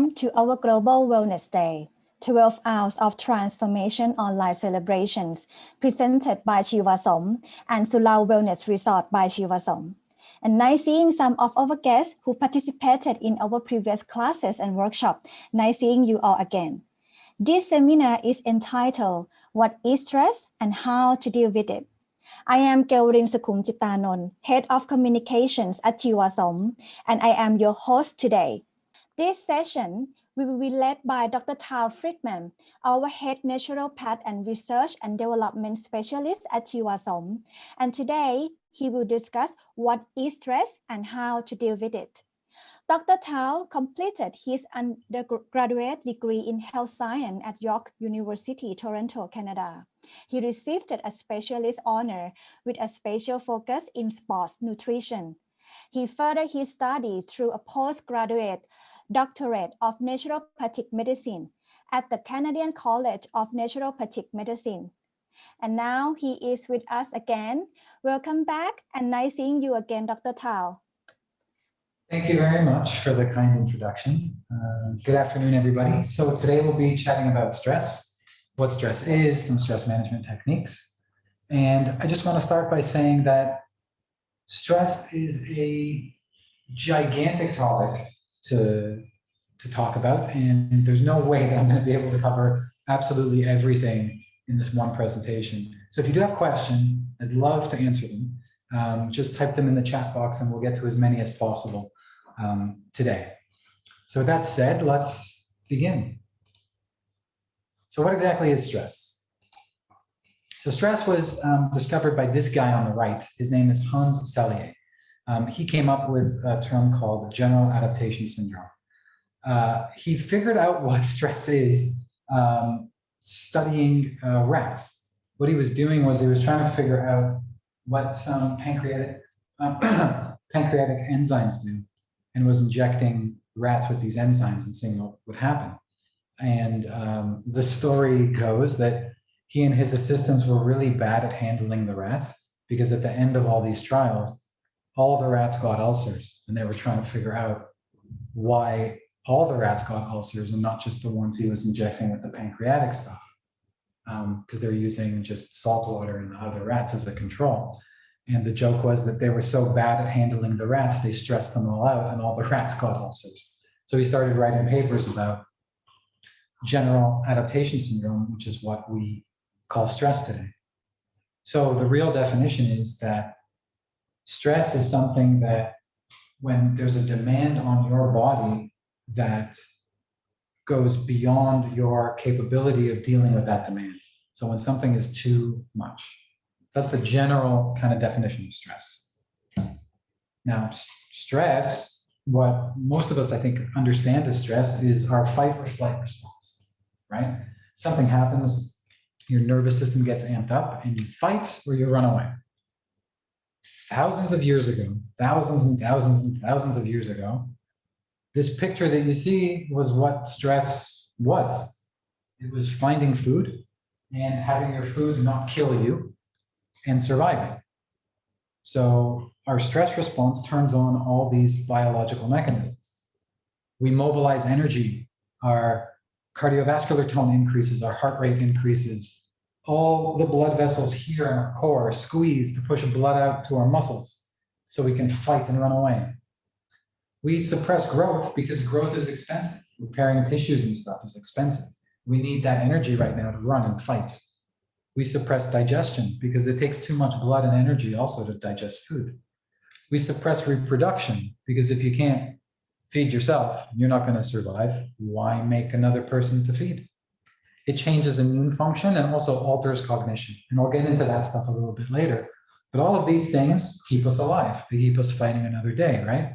Welcome to our Global Wellness Day, 12 hours of transformation online celebrations, presented by Chiva-Som and Sulao Wellness Resort by Chiva-Som. And nice seeing some of our guests who participated in our previous classes and workshops. Nice seeing you all again. This seminar is entitled, What is Stress and How to Deal with It? I am Gelrin Sukhum Chittanon, Head of Communications at Chiva-Som, and I am your host today. This session will be led by Dr. Friedman, our Head Naturopath and Research and Development Specialist at Chiva-Som. And today, he will discuss what is stress and how to deal with it. Dr. Tao completed his undergraduate degree in health science at York University, Toronto, Canada. He received a specialist honor with a special focus in sports nutrition. He furthered his studies through a postgraduate doctorate of naturopathic medicine at the Canadian College of Naturopathic Medicine. And now he is with us again. Welcome back and nice seeing you again, Dr. Tao. Thank you very much for the kind introduction. Good afternoon, everybody. So today we'll be chatting about stress, what stress is, some stress management techniques. And I just want to start by saying that stress is a gigantic topic to talk about, and there's no way that I'm going to be able to cover absolutely everything in this one presentation. So if you do have questions, I'd love to answer them. Just type them in the chat box and we'll get to as many as possible today. So with that said, let's begin. So what exactly is stress? So stress was discovered by this guy on the right. His name is Hans Selye. He came up with a term called general adaptation syndrome. He figured out what stress is studying rats. What he was doing was he was trying to figure out what some pancreatic enzymes do, and was injecting rats with these enzymes and seeing what would happen. And the story goes that he and his assistants were really bad at handling the rats, because at the end of all these trials, all the rats got ulcers, and they were trying to figure out why all the rats got ulcers and not just the ones he was injecting with the pancreatic stuff, because they're using just salt water in the other rats as a control. And the joke was that they were so bad at handling the rats, they stressed them all out and all the rats got ulcers. So he started writing papers about general adaptation syndrome, which is what we call stress today. So the real definition is that stress is something that when there's a demand on your body that goes beyond your capability of dealing with that demand. So when something is too much. That's the general kind of definition of stress. Now, stress, what most of us, I think, understand as stress is our fight or flight response, right? Something happens, your nervous system gets amped up and you fight or you run away. Thousands of years ago, thousands and thousands and thousands of years ago, this picture that you see was what stress was. It was finding food and having your food not kill you and surviving. So our stress response turns on all these biological mechanisms. We mobilize energy, our cardiovascular tone increases, our heart rate increases, all the blood vessels here in our core are squeezed to push blood out to our muscles so we can fight and run away. We suppress growth because growth is expensive. Repairing tissues and stuff is expensive. We need that energy right now to run and fight. We suppress digestion because it takes too much blood and energy also to digest food. We suppress reproduction because if you can't feed yourself, you're not going to survive. Why make another person to feed? It changes immune function and also alters cognition. And I'll get into that stuff a little bit later. But all of these things keep us alive. They keep us fighting another day, right?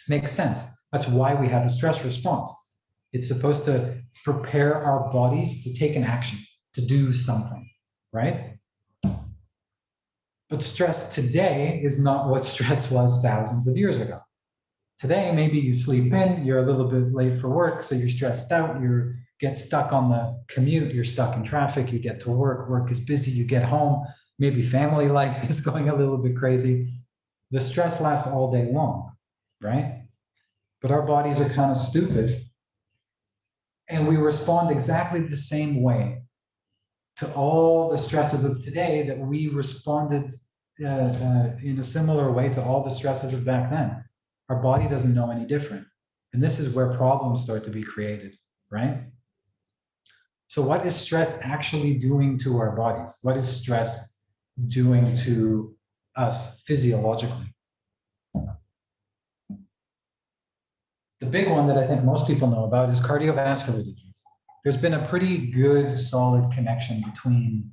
Makes sense. That's why we have a stress response. It's supposed to prepare our bodies to take an action, to do something, right? But stress today is not what stress was thousands of years ago. Today, maybe you sleep in, you're a little bit late for work, so you're stressed out, you get stuck on the commute, you're stuck in traffic, you get to work, work is busy, you get home, maybe family life is going a little bit crazy. The stress lasts all day long, right? But our bodies are kind of stupid And we respond exactly the same way to all the stresses of today that we responded in a similar way to all the stresses of back then. Our body doesn't know any different. And this is where problems start to be created, right? So what is stress actually doing to our bodies? What is stress doing to us physiologically? The big one that I think most people know about is cardiovascular disease. There's been a pretty good, solid connection between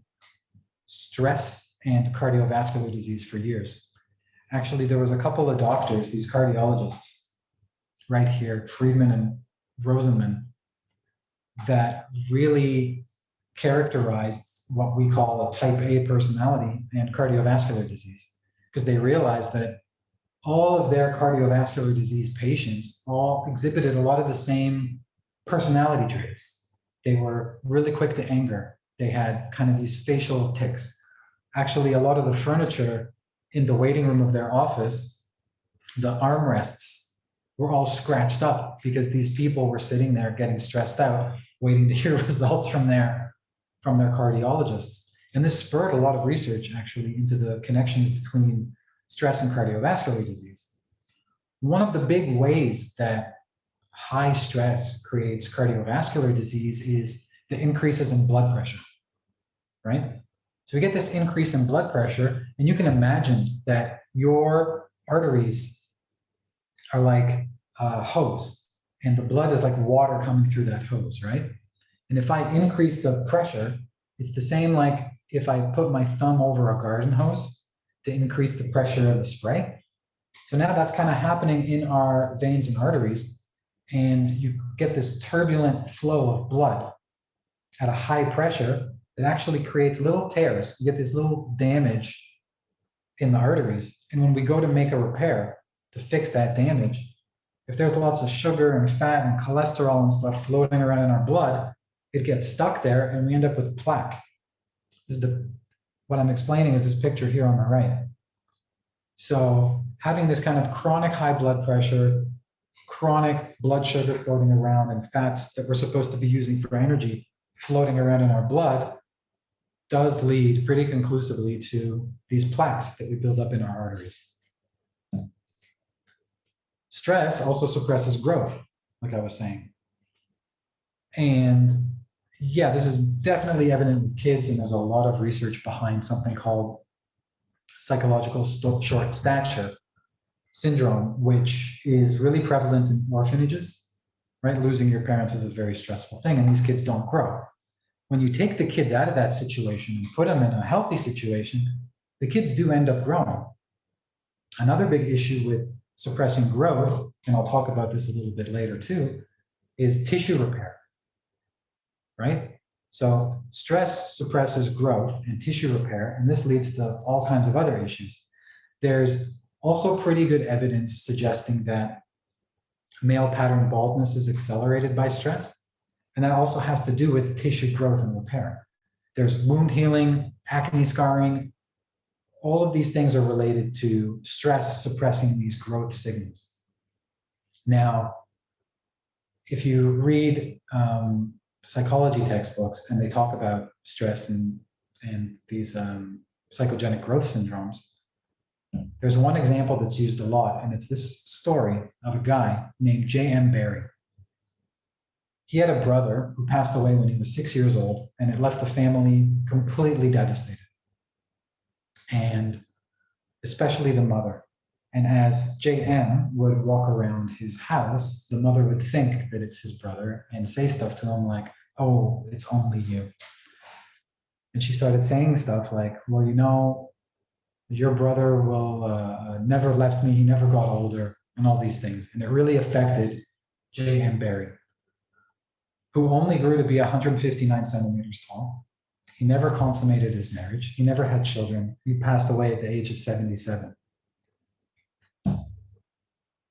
stress and cardiovascular disease for years. Actually, there was a couple of doctors, these cardiologists, right here, Friedman and Rosenman, that really characterized what we call a type A personality and cardiovascular disease, because they realized that all of their cardiovascular disease patients all exhibited a lot of the same personality traits. They were really quick to anger. They had kind of these facial tics. Actually, a lot of the furniture in the waiting room of their office, the armrests were all scratched up because these people were sitting there getting stressed out, waiting to hear results from their cardiologists. And this spurred a lot of research actually into the connections between stress and cardiovascular disease. One of the big ways that high stress creates cardiovascular disease is the increases in blood pressure, right? So we get this increase in blood pressure, and you can imagine that your arteries are like a hose, and the blood is like water coming through that hose, right? And if I increase the pressure, it's the same like if I put my thumb over a garden hose to increase the pressure of the spray. So now that's kind of happening in our veins and arteries, and you get this turbulent flow of blood at a high pressure that actually creates little tears. You get this little damage in the arteries. And when we go to make a repair to fix that damage, if there's lots of sugar and fat and cholesterol and stuff floating around in our blood, it gets stuck there and we end up with plaque. What I'm explaining is this picture here on the right. So having this kind of chronic high blood pressure, chronic blood sugar floating around, and fats that we're supposed to be using for energy floating around in our blood does lead pretty conclusively to these plaques that we build up in our arteries. Stress also suppresses growth, like I was saying. And yeah, this is definitely evident with kids, and there's a lot of research behind something called psychological short stature syndrome, which is really prevalent in orphanages, right? Losing your parents is a very stressful thing, and these kids don't grow. When you take the kids out of that situation and put them in a healthy situation, the kids do end up growing. Another big issue with suppressing growth, and I'll talk about this a little bit later too, is tissue repair, right? So stress suppresses growth and tissue repair, and this leads to all kinds of other issues. There's also pretty good evidence suggesting that male pattern baldness is accelerated by stress, and that also has to do with tissue growth and repair. There's wound healing, acne scarring. All of these things are related to stress suppressing these growth signals. Now, if you read psychology textbooks and they talk about stress and these psychogenic growth syndromes, there's one example that's used a lot, and it's this story of a guy named J.M. Barrie. He had a brother who passed away when he was 6 years old, and it left the family completely devastated, and especially the mother. And as J.M. would walk around his house, the mother would think that it's his brother and say stuff to him like, "Oh, it's only you." And she started saying stuff like, "Well, you know, your brother will never left me, he never got older," and all these things. And it really affected J.M. Barrie, who only grew to be 159 centimeters tall. He never consummated his marriage. He never had children. He passed away at the age of 77.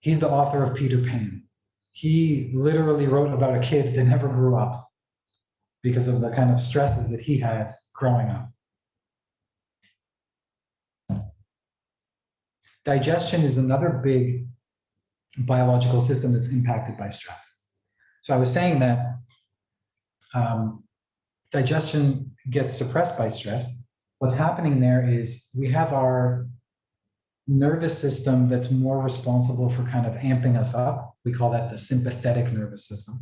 He's the author of Peter Payne. He literally wrote about a kid that never grew up because of the kind of stresses that he had growing up. Digestion is another big biological system that's impacted by stress. So I was saying that digestion gets suppressed by stress. What's happening there is we have our nervous system that's more responsible for kind of amping us up. We call that the sympathetic nervous system.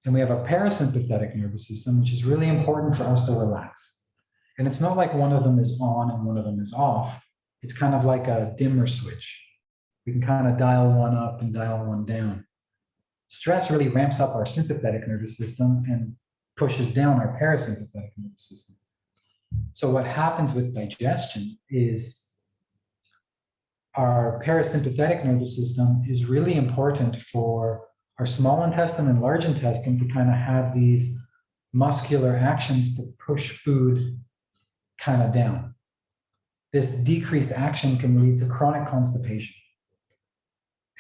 And we have a parasympathetic nervous system, which is really important for us to relax. And it's not like one of them is on and one of them is off. It's kind of like a dimmer switch. We can kind of dial one up and dial one down. Stress really ramps up our sympathetic nervous system and pushes down our parasympathetic nervous system. So what happens with digestion is our parasympathetic nervous system is really important for our small intestine and large intestine to kind of have these muscular actions to push food kind of down. This decreased action can lead to chronic constipation.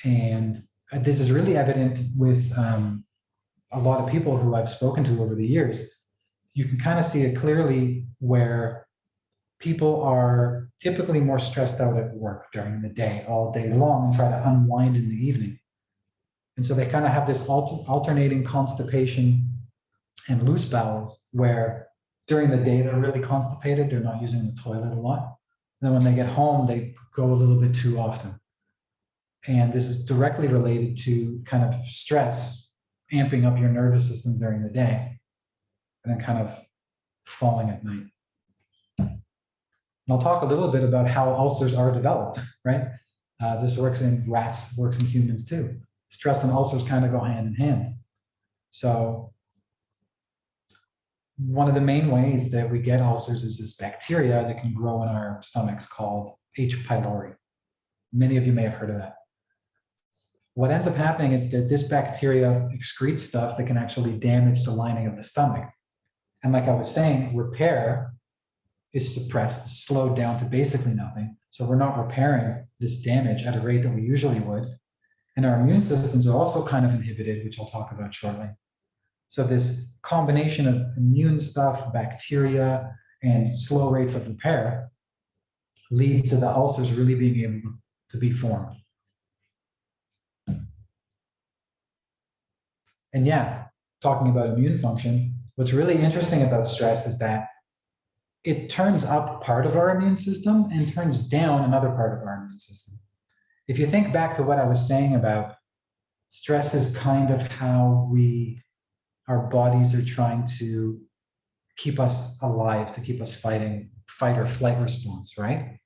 And this is really evident with a lot of people who I've spoken to over the years. You can kind of see it clearly where people are typically more stressed out at work during the day, all day long, and try to unwind in the evening. And so they kind of have this alternating constipation and loose bowels, where during the day they're really constipated, they're not using the toilet a lot. And then when they get home, they go a little bit too often. And this is directly related to kind of stress, amping up your nervous system during the day, and then kind of falling at night. And I'll talk a little bit about how ulcers are developed, right? This works in rats, works in humans too. Stress and ulcers kind of go hand in hand. So one of the main ways that we get ulcers is this bacteria that can grow in our stomachs called H. pylori. Many of you may have heard of that. What ends up happening is that this bacteria excretes stuff that can actually damage the lining of the stomach. And like I was saying, repair is suppressed, slowed down to basically nothing. So we're not repairing this damage at a rate that we usually would. And our immune systems are also kind of inhibited, which I'll talk about shortly. So this combination of immune stuff, bacteria, and slow rates of repair lead to the ulcers really being able to be formed. And yeah, talking about immune function, what's really interesting about stress is that it turns up part of our immune system and turns down another part of our immune system. If you think back to what I was saying about stress is kind of how our bodies are trying to keep us alive, to keep us fighting, fight or flight response, right?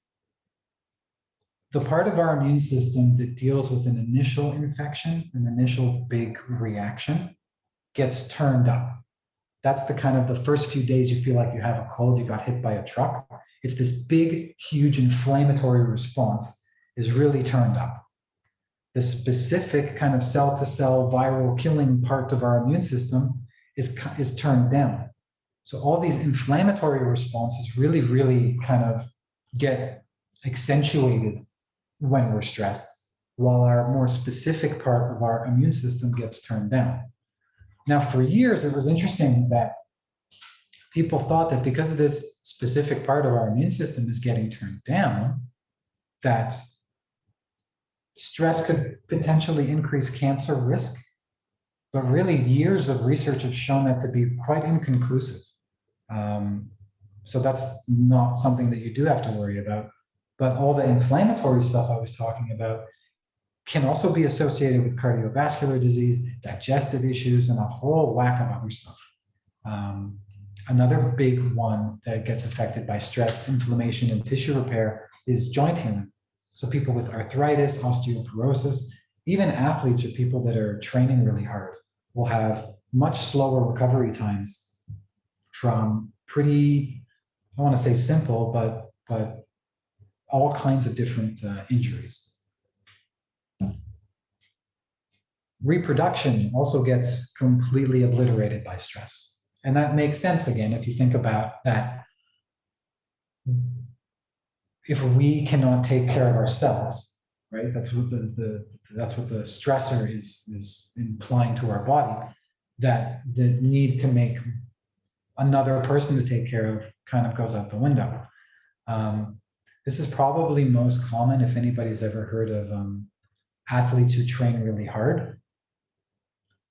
The part of our immune system that deals with an initial infection, an initial big reaction, gets turned up. That's the kind of the first few days you feel like you have a cold, you got hit by a truck. It's this big, huge inflammatory response is really turned up. The specific kind of cell-to-cell viral killing part of our immune system is turned down. So all these inflammatory responses really kind of get accentuated when we're stressed, while our more specific part of our immune system gets turned down. Now, for years, it was interesting that people thought that because of this specific part of our immune system is getting turned down, that stress could potentially increase cancer risk. But really, years of research have shown that to be quite inconclusive. So that's not something that you do have to worry about. But all the inflammatory stuff I was talking about can also be associated with cardiovascular disease, digestive issues, and a whole whack of other stuff. Another big one that gets affected by stress, inflammation, and tissue repair is joint healing. So people with arthritis, osteoporosis, even athletes or people that are training really hard will have much slower recovery times from pretty, I want to say simple, but all kinds of different injuries. Reproduction also gets completely obliterated by stress. And that makes sense again, if you think about that. If we cannot take care of ourselves, right? That's what the stressor is implying to our body, that the need to make another person to take care of kind of goes out the window. This is probably most common if anybody's ever heard of athletes who train really hard,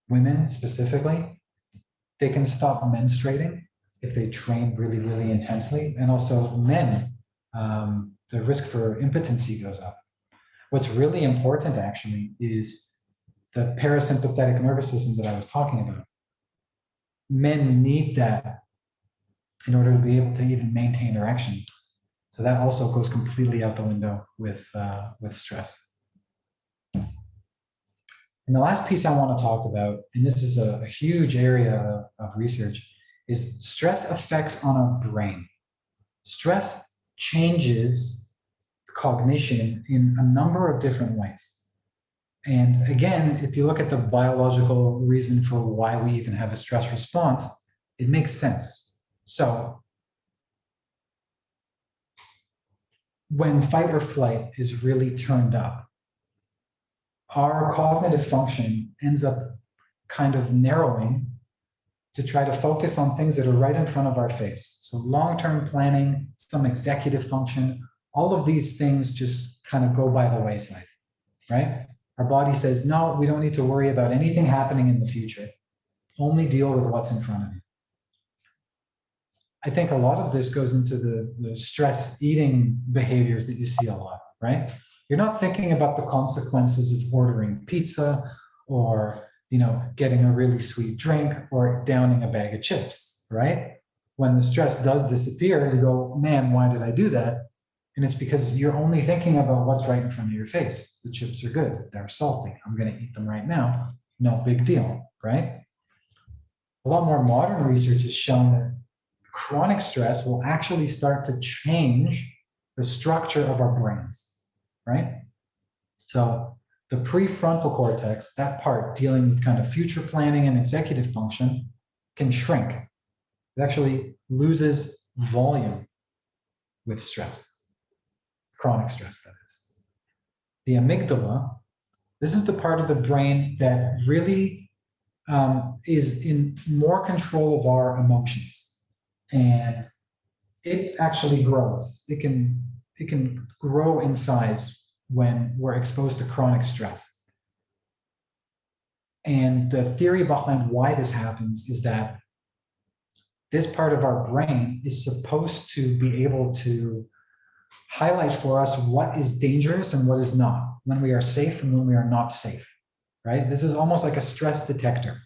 women specifically. they can stop menstruating if they train really, really intensely. And also men, the risk for impotency goes up. What's really important actually is the parasympathetic nervous system that I was talking about. Men need that in order to be able to even maintain erection. So that also goes completely out the window with stress. And the last piece I want to talk about, and this is a huge area of research, is stress effects on our brain. Stress changes cognition in a number of different ways. And again, if you look at the biological reason for why we even have a stress response, it makes sense. So when fight or flight is really turned up, our cognitive function ends up kind of narrowing to try to focus on things that are right in front of our face. So long-term planning, some executive function, all of these things just kind of go by the wayside, right? Our body says, no, we don't need to worry about anything happening in the future. Only deal with what's in front of you. I think a lot of this goes into the stress eating behaviors that you see a lot, right? You're not thinking about the consequences of ordering pizza or, getting a really sweet drink or downing a bag of chips, right? When the stress does disappear, you go, man, why did I do that? And it's because you're only thinking about what's right in front of your face. The chips are good. They're salty. I'm going to eat them right now. No big deal, right? A lot more modern research has shown that chronic stress will actually start to change the structure of our brains, right? So the prefrontal cortex, that part dealing with kind of future planning and executive function, can shrink. It actually loses volume with stress, chronic stress, that is. The amygdala, this is the part of the brain that really is in more control of our emotions. And it actually grows. It can grow in size when we're exposed to chronic stress. And the theory behind why this happens is that this part of our brain is supposed to be able to highlight for us what is dangerous and what is not, when we are safe and when we are not safe, right? This is almost like a stress detector.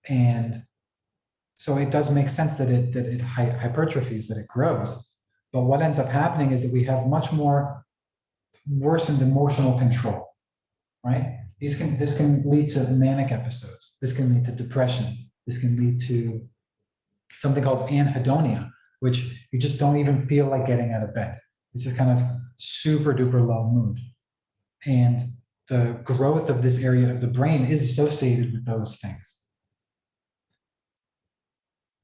And so it does make sense that it hypertrophies, that it grows. But what ends up happening is that we have much more worsened emotional control, right? This can lead to manic episodes. This can lead to depression. This can lead to something called anhedonia, which you just don't even feel like getting out of bed. It's just kind of super duper low mood. And the growth of this area of the brain is associated with those things.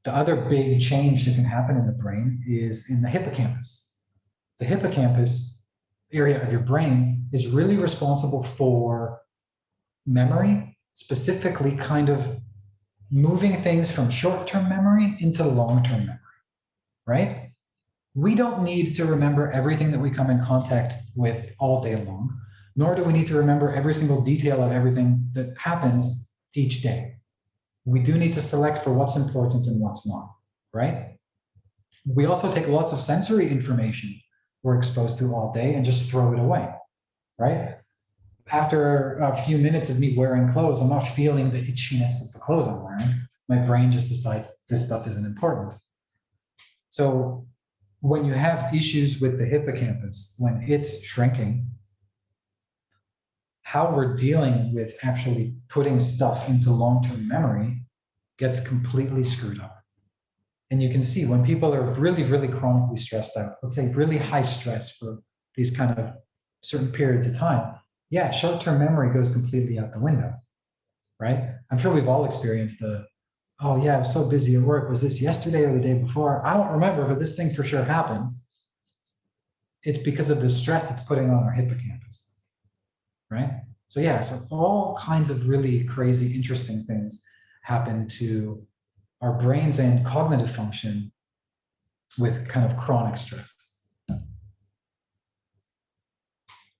The other big change that can happen in the brain is in the hippocampus. The hippocampus area of your brain is really responsible for memory, specifically kind of moving things from short-term memory into long-term memory, right? We don't need to remember everything that we come in contact with all day long, nor do we need to remember every single detail of everything that happens each day. We do need to select for what's important and what's not, right? We also take lots of sensory information we're exposed to all day and just throw it away, right? After a few minutes of me wearing clothes, I'm not feeling the itchiness of the clothes I'm wearing. My brain just decides this stuff isn't important. So when you have issues with the hippocampus, when it's shrinking, how we're dealing with actually putting stuff into long-term memory gets completely screwed up. And you can see when people are really, really chronically stressed out, let's say really high stress for these kind of certain periods of time, yeah, short-term memory goes completely out the window, right? I'm sure we've all experienced oh yeah, I was so busy at work. Was this yesterday or the day before? I don't remember, but this thing for sure happened. It's because of the stress it's putting on our hippocampus, right? So yeah, so all kinds of really crazy, interesting things happen to our brains and cognitive function with kind of chronic stress.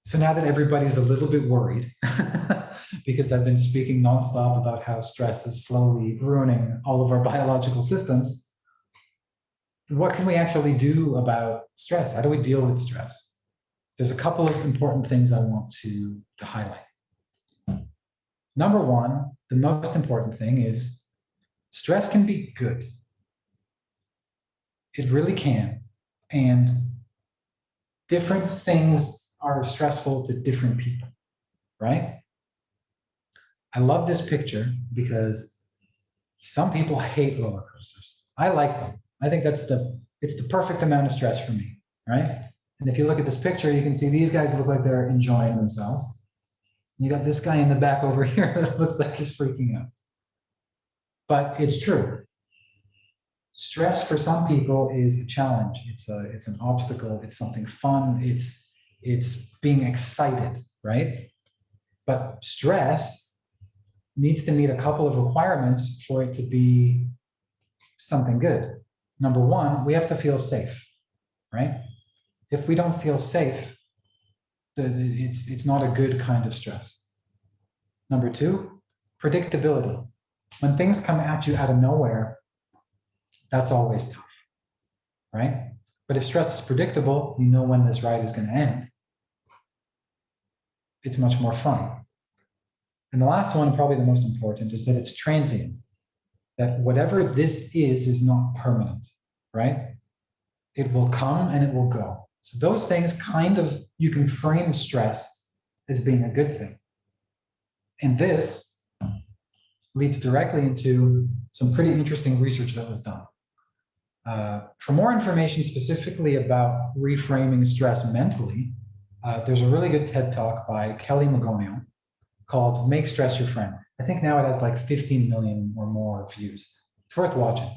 So now that everybody's a little bit worried, because I've been speaking nonstop about how stress is slowly ruining all of our biological systems. What can we actually do about stress? How do we deal with stress? There's a couple of important things I want to highlight. Number one, the most important thing is stress can be good. It really can. And different things are stressful to different people, right? I love this picture because some people hate roller coasters. I like them. I think it's the perfect amount of stress for me, right? And if you look at this picture, you can see these guys look like they're enjoying themselves. You got this guy in the back over here that looks like he's freaking out. But it's true. Stress for some people is a challenge. It's an obstacle. It's something fun. It's being excited, right? But stress needs to meet a couple of requirements for it to be something good. Number one, we have to feel safe, right? If we don't feel safe, it's not a good kind of stress. Number two, predictability. When things come at you out of nowhere, that's always tough, right? But if stress is predictable, you know when this ride is going to end. It's much more fun. And the last one, probably the most important, is that it's transient. That whatever this is not permanent, right? It will come and it will go. So those things kind of, you can frame stress as being a good thing. And this leads directly into some pretty interesting research that was done. For more information specifically about reframing stress mentally, there's a really good TED Talk by Kelly McGonigal called Make Stress Your Friend. I think now it has like 15 million or more views. It's worth watching.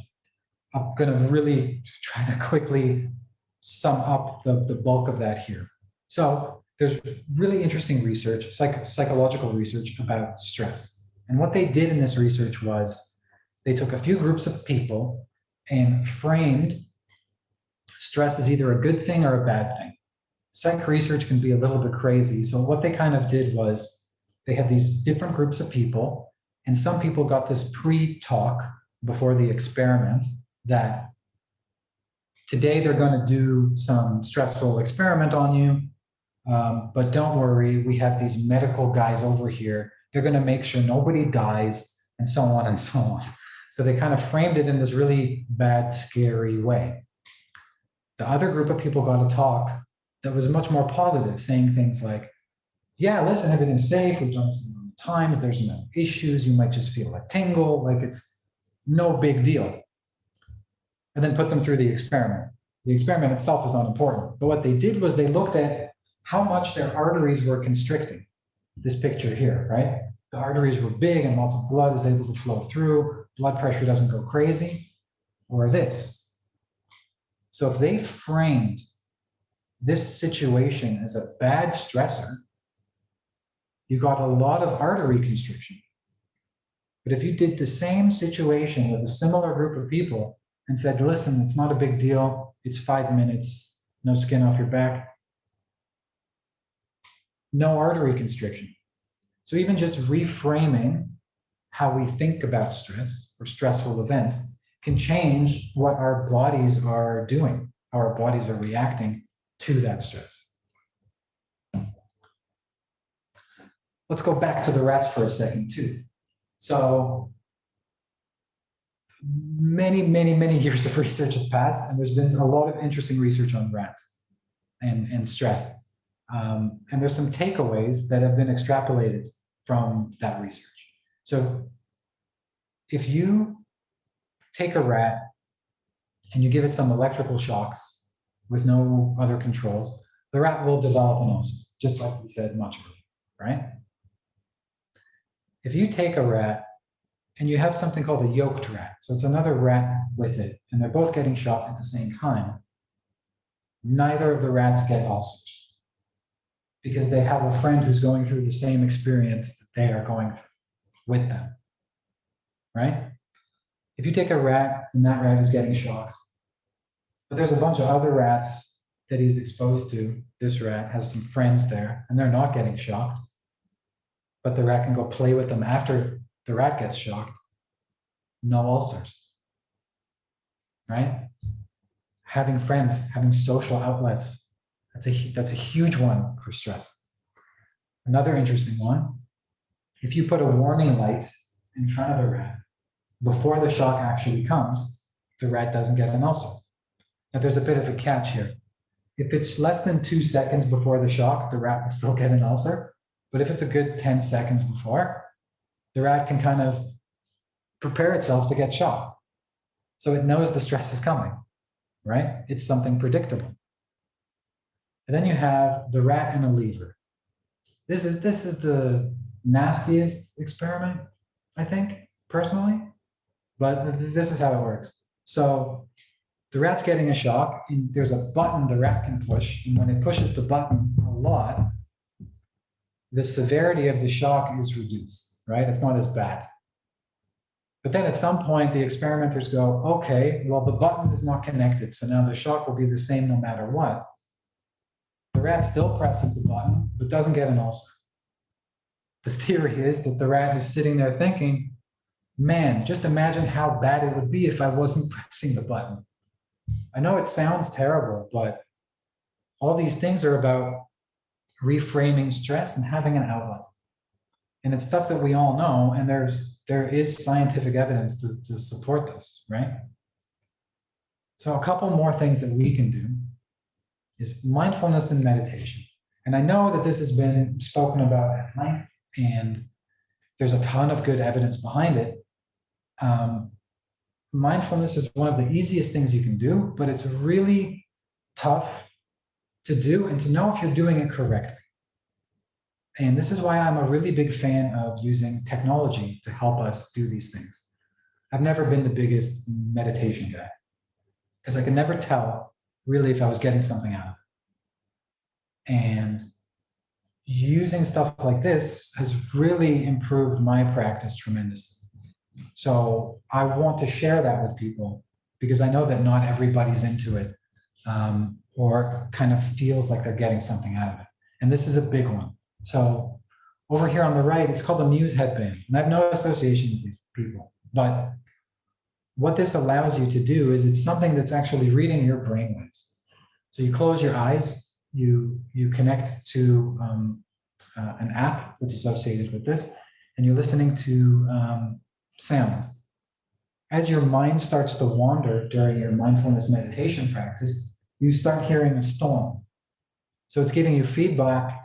I'm going to really try to quickly sum up the bulk of that here. So there's really interesting research, psychological research about stress. And what they did in this research was they took a few groups of people and framed stress as either a good thing or a bad thing. Psych research can be a little bit crazy. So what they kind of did was they had these different groups of people, and some people got this pre-talk before the experiment that today they're going to do some stressful experiment on you, but don't worry, we have these medical guys over here. They're going to make sure nobody dies, and so on and so on. So they kind of framed it in this really bad, scary way. The other group of people got a talk that was much more positive, saying things like, yeah, listen, everything's safe. We've done this a million times. There's no issues. You might just feel a tingle, like it's no big deal. And then put them through the experiment. The experiment itself is not important. But what they did was they looked at how much their arteries were constricting. This picture here, right? The arteries were big and lots of blood is able to flow through. Blood pressure doesn't go crazy. Or this. So if they framed this situation as a bad stressor, you got a lot of artery constriction. But if you did the same situation with a similar group of people and said, listen, it's not a big deal, it's 5 minutes, no skin off your back, no artery constriction. So even just reframing how we think about stress or stressful events can change what our bodies are doing, how our bodies are reacting to that stress. Let's go back to the rats for a second too. So many years of research have passed, and there's been a lot of interesting research on rats and stress. And there's some takeaways that have been extrapolated from that research. So if you take a rat and you give it some electrical shocks with no other controls, the rat will develop an ulcer, just like we said much earlier, right? If you take a rat and you have something called a yoked rat, so it's another rat with it, and they're both getting shocked at the same time, neither of the rats get ulcers because they have a friend who's going through the same experience that they are going through with them, right? If you take a rat and that rat is getting shocked, but there's a bunch of other rats that he's exposed to, this rat has some friends there and they're not getting shocked, but the rat can go play with them after the rat gets shocked, no ulcers, right? Having friends, having social outlets, that's a huge one for stress. Another interesting one, if you put a warning light in front of the rat before the shock actually comes, the rat doesn't get an ulcer. Now there's a bit of a catch here. If it's less than 2 seconds before the shock, the rat will still get an ulcer. But if it's a good 10 seconds before, the rat can kind of prepare itself to get shocked. So it knows the stress is coming, right? It's something predictable. And then you have the rat and a lever. This is the nastiest experiment, I think, personally, but this is how it works. So the rat's getting a shock, and there's a button the rat can push, and when it pushes the button a lot, the severity of the shock is reduced, right? It's not as bad. But then at some point, the experimenters go, okay, well, the button is not connected, so now the shock will be the same no matter what. The rat still presses the button, but doesn't get an ulcer. The theory is that the rat is sitting there thinking, man, just imagine how bad it would be if I wasn't pressing the button. I know it sounds terrible, but all these things are about reframing stress and having an outlet. And it's stuff that we all know, and there is scientific evidence to support this, right? So a couple more things that we can do is mindfulness and meditation. And I know that this has been spoken about at length, and there's a ton of good evidence behind it. Mindfulness is one of the easiest things you can do, but it's really tough to do and to know if you're doing it correctly. And this is why I'm a really big fan of using technology to help us do these things. I've never been the biggest meditation guy because I could never tell really if I was getting something out of it. And using stuff like this has really improved my practice tremendously. So I want to share that with people because I know that not everybody's into it or kind of feels like they're getting something out of it. And this is a big one. So over here on the right, it's called the Muse headband. And I have no association with these people. But what this allows you to do is it's something that's actually reading your brainwaves. So you close your eyes, you connect to an app that's associated with this, and you're listening to sounds. As your mind starts to wander during your mindfulness meditation practice, you start hearing a storm. So it's giving you feedback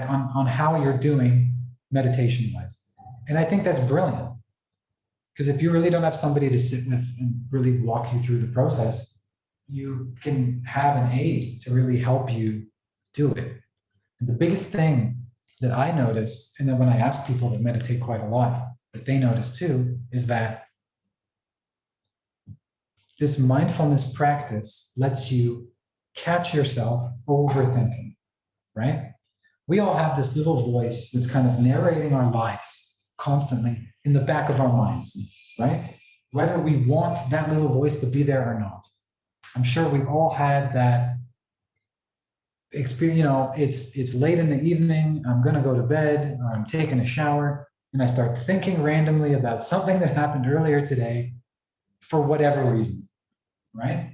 on how you're doing meditation-wise. And I think that's brilliant. Because if you really don't have somebody to sit with and really walk you through the process, you can have an aid to really help you do it. And the biggest thing that I notice, and then when I ask people that meditate quite a lot, that they notice too, is that this mindfulness practice lets you catch yourself overthinking, right? We all have this little voice that's kind of narrating our lives constantly in the back of our minds, right? Whether we want that little voice to be there or not. I'm sure we've all had that experience, you know, it's late in the evening, I'm gonna go to bed, or I'm taking a shower, and I start thinking randomly about something that happened earlier today for whatever reason, right?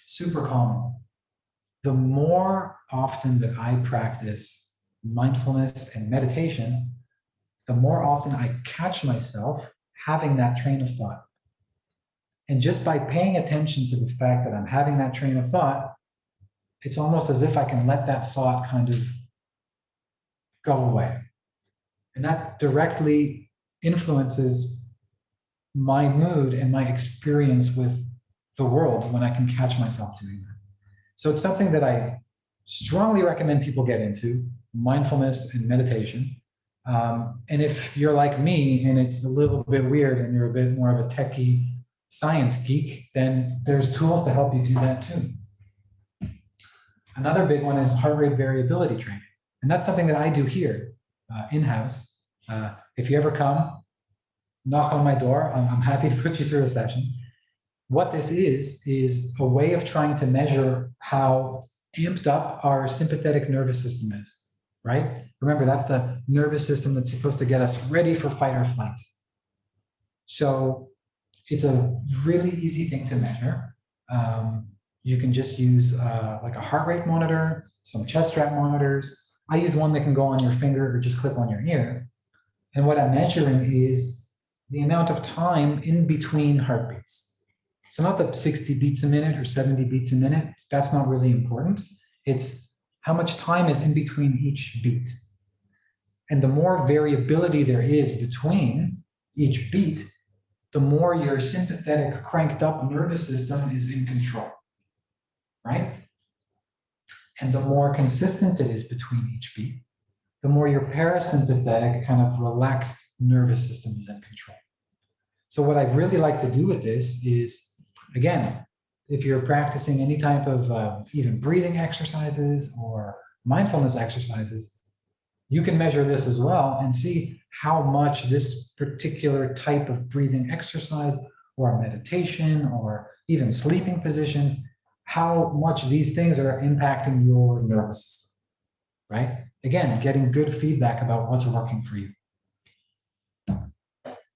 Super common. The more often that I practice mindfulness and meditation, the more often I catch myself having that train of thought. And just by paying attention to the fact that I'm having that train of thought, it's almost as if I can let that thought kind of go away. And that directly influences my mood and my experience with the world when I can catch myself doing that. So it's something that I strongly recommend people get into, mindfulness and meditation. And if you're like me and it's a little bit weird and you're a bit more of a techie science geek, then there's tools to help you do that too. Another big one is heart rate variability training. And that's something that I do here in-house. If you ever come, knock on my door, I'm happy to put you through a session. What this is a way of trying to measure how amped up our sympathetic nervous system is. right? Remember, that's the nervous system that's supposed to get us ready for fight or flight. So it's a really easy thing to measure. You can just use like a heart rate monitor, some chest strap monitors. I use one that can go on your finger or just clip on your ear. And what I'm measuring is the amount of time in between heartbeats. So not the 60 beats a minute or 70 beats a minute. That's not really important. It's how much time is in between each beat. And the more variability there is between each beat, the more your sympathetic cranked up nervous system is in control, right? And the more consistent it is between each beat, the more your parasympathetic kind of relaxed nervous system is in control. So what I really like to do with this is, again, if you're practicing any type of even breathing exercises or mindfulness exercises, you can measure this as well and see how much this particular type of breathing exercise or meditation or even sleeping positions, how much these things are impacting your nervous system, right? Again, getting good feedback about what's working for you.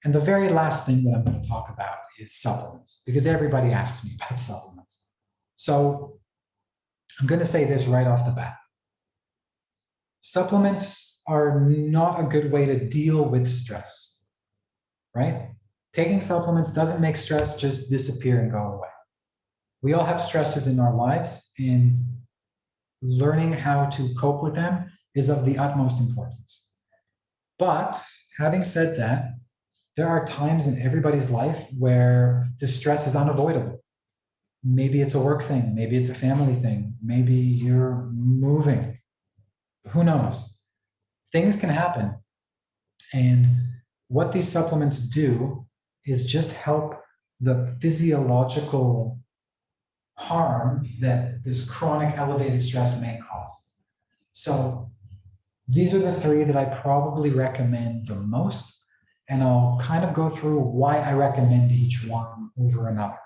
And the very last thing that I'm going to talk about is supplements, because everybody asks me about supplements. So I'm going to say this right off the bat. Supplements are not a good way to deal with stress, right? Taking supplements doesn't make stress just disappear and go away. We all have stresses in our lives, and learning how to cope with them is of the utmost importance. But having said that, there are times in everybody's life where the stress is unavoidable. Maybe it's a work thing, maybe it's a family thing, maybe you're moving. Who knows? Things can happen. And what these supplements do is just help the physiological harm that this chronic elevated stress may cause. So these are the three that I probably recommend the most. And I'll kind of go through why I recommend each one over another,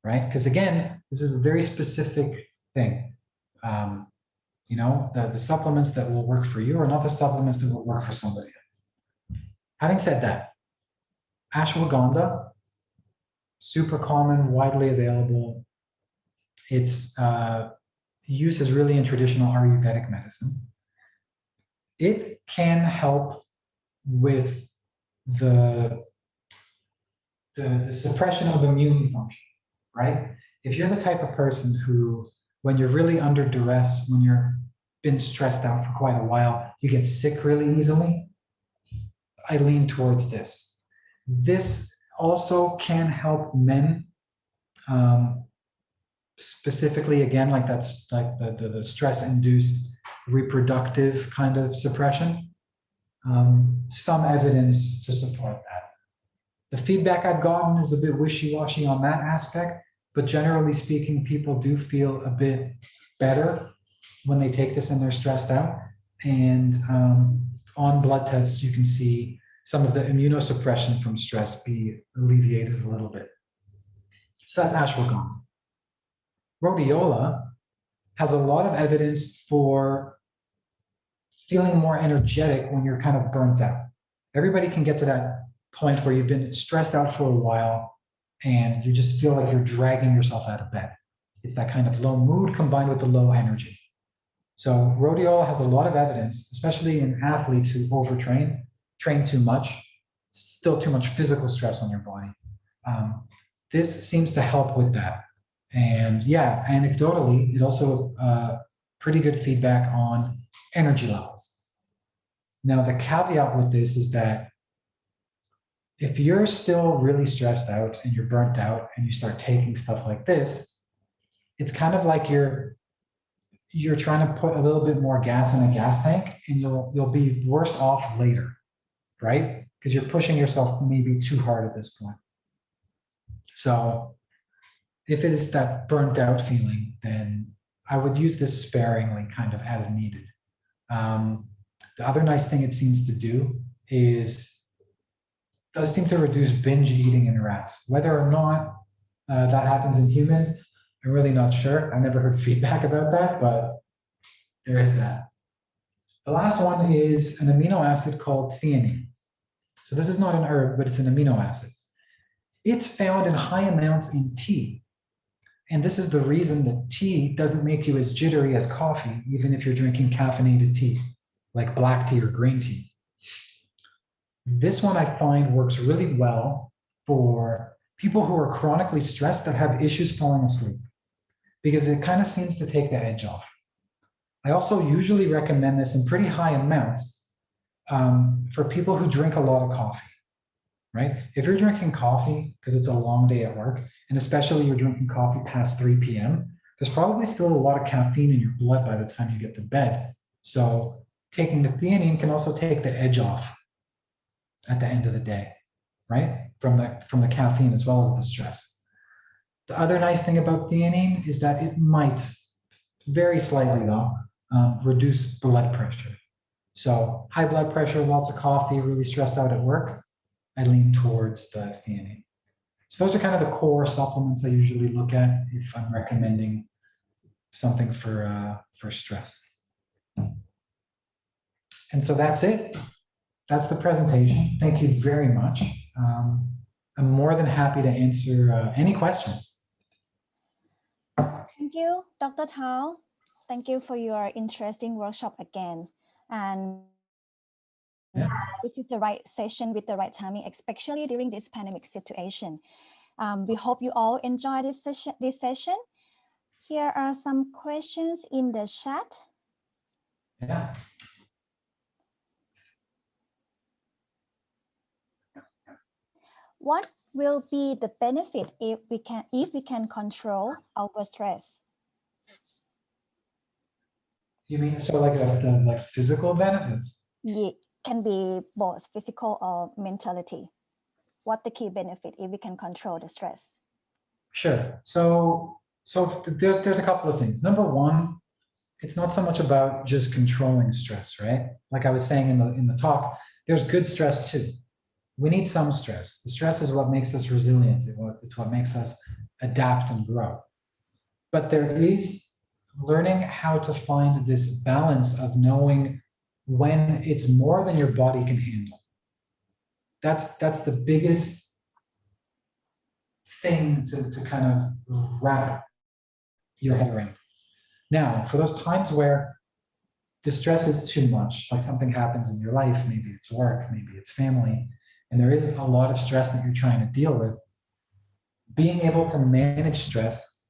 right? Because again, this is a very specific thing. You know, the supplements that will work for you are not the supplements that will work for somebody else. Having said that, ashwagandha, super common, widely available. Its use is really in traditional Ayurvedic medicine. It can help with the suppression of immune function, right? If you're the type of person who, when you're really under duress, when you're been stressed out for quite a while, you get sick really easily, I lean towards this. This also can help men, specifically, again, like that's like the stress-induced reproductive kind of suppression. Some evidence to support that. The feedback I've gotten is a bit wishy-washy on that aspect, but generally speaking, people do feel a bit better when they take this and they're stressed out. And on blood tests, you can see some of the immunosuppression from stress be alleviated a little bit. So that's ashwagandha. Rhodiola has a lot of evidence for feeling more energetic when you're kind of burnt out. Everybody can get to that point where you've been stressed out for a while and you just feel like you're dragging yourself out of bed. It's that kind of low mood combined with the low energy. So rhodiola has a lot of evidence, especially in athletes who overtrain, train too much, still too much physical stress on your body. This seems to help with that. And yeah, anecdotally, it also pretty good feedback on energy levels. Now, the caveat with this is that if you're still really stressed out and you're burnt out and you start taking stuff like this, it's kind of like you're trying to put a little bit more gas in a gas tank, and you'll be worse off later, right? Because you're pushing yourself maybe too hard at this point. So if it is that burnt out feeling, then I would use this sparingly, kind of as needed. The other nice thing it seems to do does seem to reduce binge eating in rats. Whether or not that happens in humans, I'm really not sure. I never heard feedback about that, but there is that. The last one is an amino acid called theanine. So this is not an herb, but it's an amino acid. It's found in high amounts in tea. And this is the reason that tea doesn't make you as jittery as coffee, even if you're drinking caffeinated tea, like black tea or green tea. This one I find works really well for people who are chronically stressed that have issues falling asleep, because it kind of seems to take the edge off. I also usually recommend this in pretty high amounts for people who drink a lot of coffee, right? If you're drinking coffee because it's a long day at work, and especially you're drinking coffee past 3 p.m., there's probably still a lot of caffeine in your blood by the time you get to bed. So taking the theanine can also take the edge off at the end of the day, right? From the caffeine as well as the stress. The other nice thing about theanine is that it might, very slightly though, reduce blood pressure. So high blood pressure, lots of coffee, really stressed out at work, I lean towards the theanine. So those are kind of the core supplements I usually look at if I'm recommending something for stress. And so that's it. That's the presentation. Thank you very much. I'm more than happy to answer any questions. Thank you, Dr. Tao. Thank you for your interesting workshop again. And this is the right session with the right timing, especially during this pandemic situation. We hope you all enjoy this session. Here are some questions in the chat. Yeah. What will be the benefit if we can control our stress? You mean so like the physical benefits? It can be both physical or mentality. What the key benefit if we can control the stress? Sure. So there's a couple of things. Number one, it's not so much about just controlling stress, right? Like I was saying in the talk, there's good stress too. We need some stress. The stress is what makes us resilient. It's what makes us adapt and grow. But there is learning how to find this balance of knowing when it's more than your body can handle. That's the biggest thing to kind of wrap your head around. Now, for those times where the stress is too much, like something happens in your life, maybe it's work, maybe it's family, and there is a lot of stress that you're trying to deal with, being able to manage stress,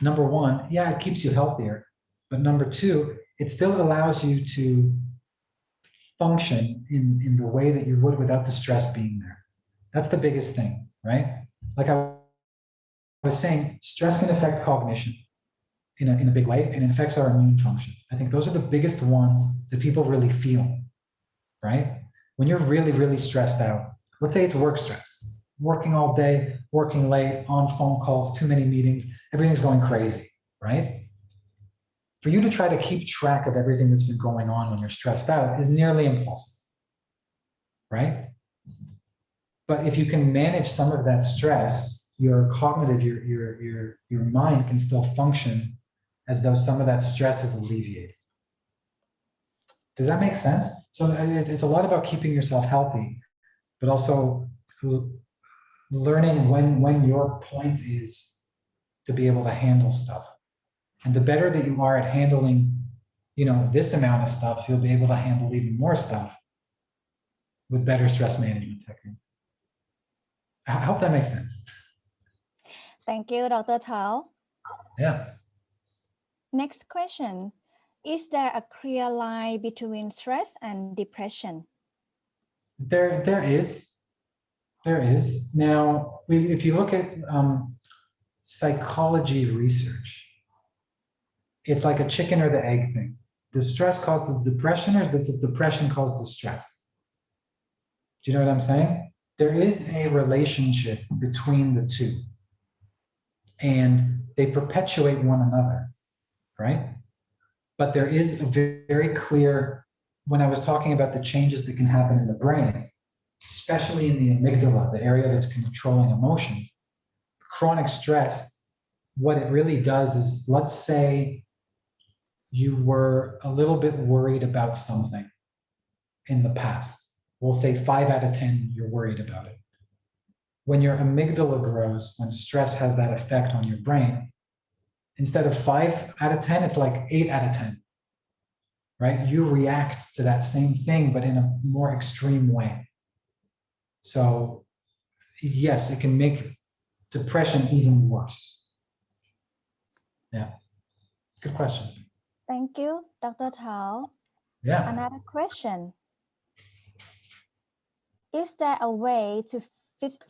number one, yeah, it keeps you healthier, but number two, it still allows you to function in the way that you would without the stress being there. That's the biggest thing, right? Like I was saying, stress can affect cognition in a big way, and it affects our immune function. I think those are the biggest ones that people really feel, right? When you're really, really stressed out, let's say it's work stress, working all day, working late, on phone calls, too many meetings, everything's going crazy, right? For you to try to keep track of everything that's been going on when you're stressed out is nearly impossible, right? But if you can manage some of that stress, your cognitive, your mind can still function as though some of that stress is alleviated. Does that make sense? So it's a lot about keeping yourself healthy, but also learning when your point is to be able to handle stuff. And the better that you are at handling, this amount of stuff, you'll be able to handle even more stuff with better stress management techniques. I hope that makes sense. Thank you, Dr. Tao. Yeah. Next question. Is there a clear line between stress and depression? There is. Now, if you look at psychology research, it's like a chicken or the egg thing. Does stress cause the depression, or does the depression cause the stress? Do you know what I'm saying? There is a relationship between the two, and they perpetuate one another, right? But there is a very clear, when I was talking about the changes that can happen in the brain, especially in the amygdala, the area that's controlling emotion, chronic stress, what it really does is, let's say you were a little bit worried about something in the past. We'll say 5 out of 10, you're worried about it. When your amygdala grows, when stress has that effect on your brain, instead of 5 out of 10, it's like 8 out of 10, right? You react to that same thing, but in a more extreme way. So yes, it can make depression even worse. Yeah, good question. Thank you, Dr. Tao. Yeah. Another question. Is there a way to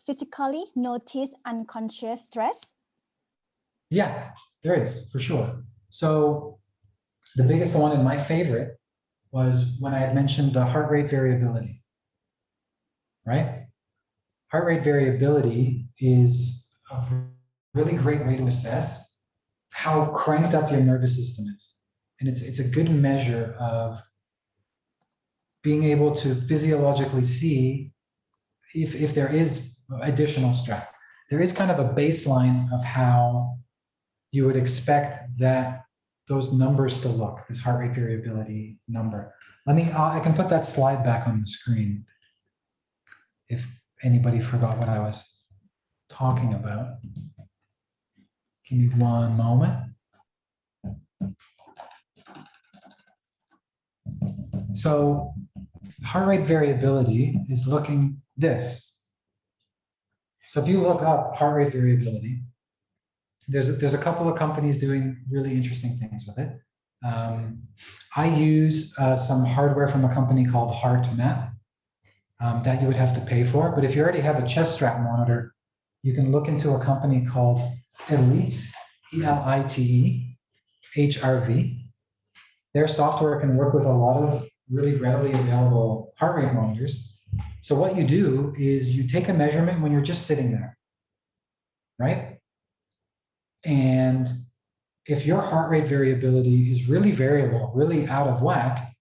physically notice unconscious stress? Yeah, there is, for sure. So the biggest one and my favorite was when I had mentioned the heart rate variability, right? Heart rate variability is a really great way to assess how cranked up your nervous system is. And it's a good measure of being able to physiologically see if there is additional stress. There is kind of a baseline of how you would expect that those numbers to look, this heart rate variability number. I can put that slide back on the screen if anybody forgot what I was talking about. Give me one moment. So heart rate variability is looking this. So if you look up heart rate variability, there's a couple of companies doing really interesting things with it. I use some hardware from a company called HeartMath that you would have to pay for. But if you already have a chest strap monitor, you can look into a company called Elite, ELITE, HRV. Their software can work with a lot of really readily available heart rate monitors. So what you do is you take a measurement when you're just sitting there, right? And if your heart rate variability is really variable, really out of whack,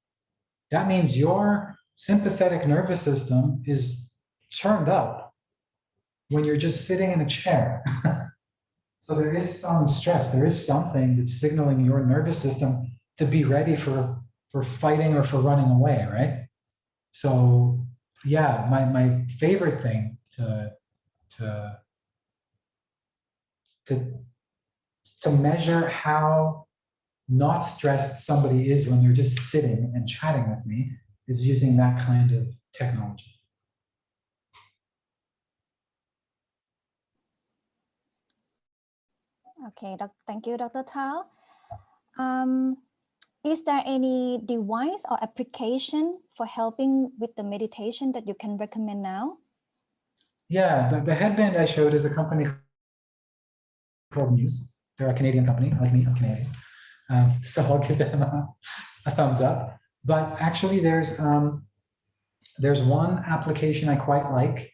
that means your sympathetic nervous system is turned up when you're just sitting in a chair. So there is some stress, there is something that's signaling your nervous system to be ready for fighting or for running away, right? So yeah, my favorite thing to measure how not stressed somebody is when they're just sitting and chatting with me is using that kind of technology. Okay, thank you, Dr. Tao. Is there any device or application for helping with the meditation that you can recommend now? Yeah, the headband I showed is a company called Muse. They're a Canadian company, like me, I'm Canadian. So I'll give them a thumbs up. But actually there's one application I quite like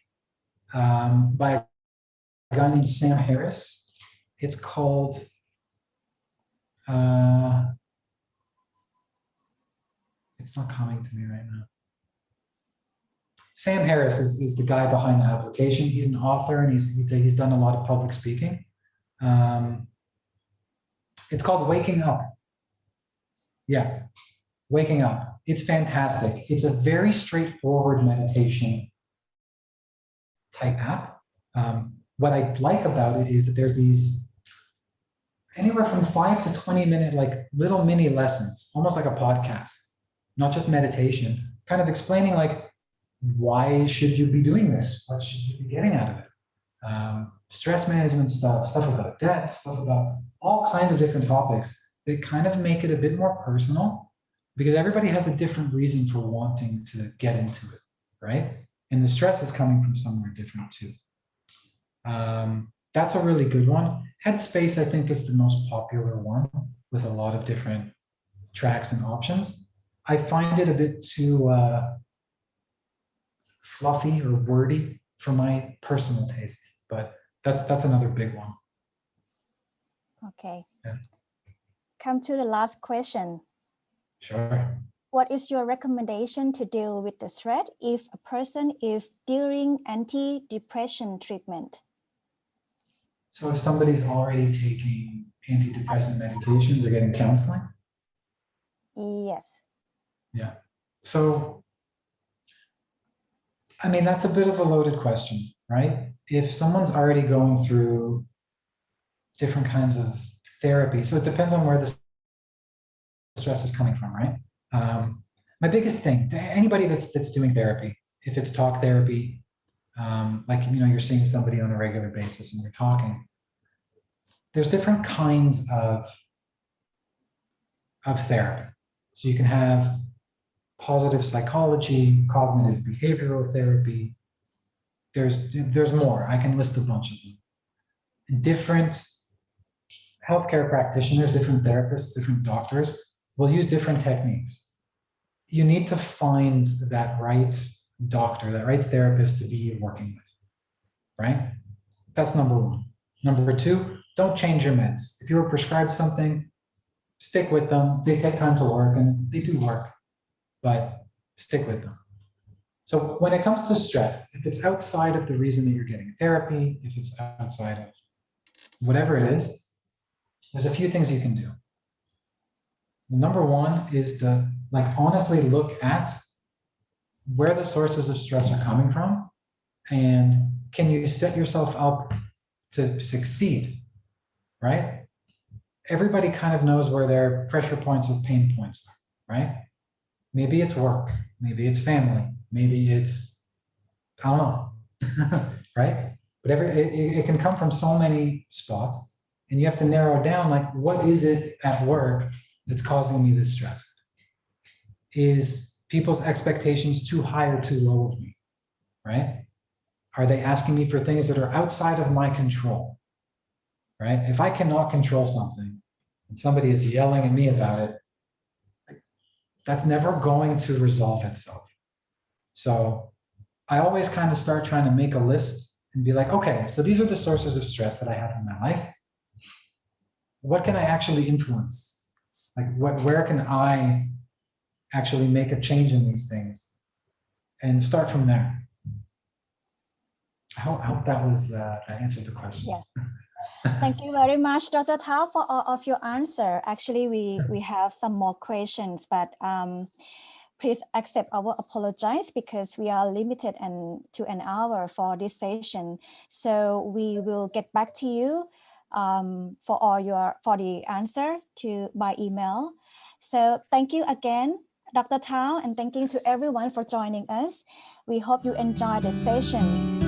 by a guy named Sam Harris. It's called, it's not coming to me right now. Sam Harris is the guy behind the application. He's an author and he's done a lot of public speaking. It's called Waking Up. Yeah, Waking Up. It's fantastic. It's a very straightforward meditation type app. What I like about it is that there's these anywhere from 5 to 20 minute, like little mini lessons, almost like a podcast, not just meditation, kind of explaining like, why should you be doing this? What should you be getting out of it? Stress management stuff about death, stuff about all kinds of different topics that kind of make it a bit more personal because everybody has a different reason for wanting to get into it, right? And the stress is coming from somewhere different too. That's a really good one. Headspace, I think, is the most popular one with a lot of different tracks and options. I find it a bit too fluffy or wordy for my personal tastes, but that's another big one. Okay. Yeah. Come to the last question. Sure. What is your recommendation to deal with the stress if a person is during antidepressant treatment? So if somebody's already taking antidepressant medications or getting counseling? Yes. Yeah. So, I mean, that's a bit of a loaded question, right? If someone's already going through different kinds of therapy, so it depends on where the stress is coming from, right? My biggest thing to anybody that's doing therapy, if it's talk therapy, like you're seeing somebody on a regular basis and you're talking, there's different kinds of therapy. So you can have positive psychology, cognitive behavioral therapy. There's more. I can list a bunch of them. Different healthcare practitioners, different therapists, different doctors will use different techniques. You need to find that right doctor, that right therapist to be working with, right? That's number one. Number two, don't change your meds. If you were prescribed something, stick with them. They take time to work and they do work, but stick with them. So when it comes to stress, if it's outside of the reason that you're getting therapy, if it's outside of whatever it is, there's a few things you can do. Number one is to honestly look at where the sources of stress are coming from, and can you set yourself up to succeed, right? Everybody kind of knows where their pressure points or pain points are, right? Maybe it's work, maybe it's family, maybe it's, I don't know, right? But it can come from so many spots, and you have to narrow down, what is it at work that's causing me this stress? Is people's expectations too high or too low of me, right? Are they asking me for things that are outside of my control, right? If I cannot control something and somebody is yelling at me about it, that's never going to resolve itself. So I always kind of start trying to make a list and be like, okay, so these are the sources of stress that I have in my life. What can I actually influence? Where can I actually make a change in these things? And start from there. I hope that was I answered the question. Yeah. Thank you very much, Dr. Tao, for all of your answer. Actually, we have some more questions, but please accept our apologies because we are limited to an hour for this session. So we will get back to you for the answer by email. So thank you again, Dr. Tao, and thank you to everyone for joining us. We hope you enjoy the session.